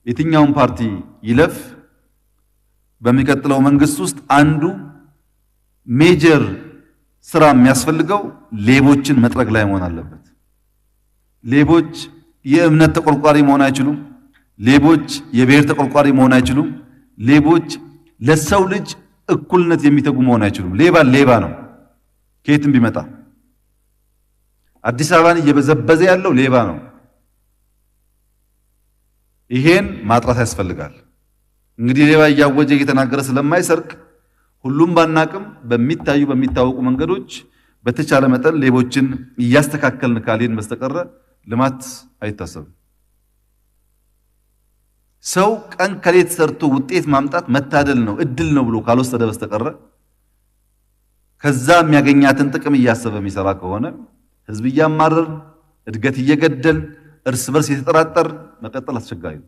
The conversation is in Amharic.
የትኛውን ፓርቲ ይለፍ በሚቀጥለው መንግስት ውስጥ አንዱ ሜጀር ስራ የሚያስፈልገው ሌቦችን መጥረግ ላይ መሆን አለበት። ሌቦች የእምነት ተቆርቋሪ መሆን አይችሉም። ሌቦች የብሔር ተቆርቋሪ መሆን አይችሉም። ሌቦች ለሰው ልጅ እኩልነት የሚተጉ መሆን አይችሉም። ሌባ ሌባ ነው ከየትም ቢመጣ። አዲስ አበባን እየበዘበዘ ያለው ሌባ ነው። ይሄን ማጥራት ያስፈልጋል። እንግዲህ ሌባ እያወጀ እየተናገረ ስለማይሰርቅ ሁሉም ባናቅም በሚታወቁ መንገዶች በተቻለ መጠን ሌቦችን እያስተካከልን ካልሄድን በስተቀረ ልማት አይታሰብም። ሰው ቀን ከሌት ሰርቶ ውጤት ማምጣት መታደል ነው፣ እድል ነው ብሎ ካልወሰደ በስተቀረ ከዛ የሚያገኛትን ጥቅም እያሰበ የሚሰራ ከሆነ ህዝብ እያማረር እድገት እየገደል እርስ በርስ የተጠራጠር መቀጠል አስቸጋሪ ነው።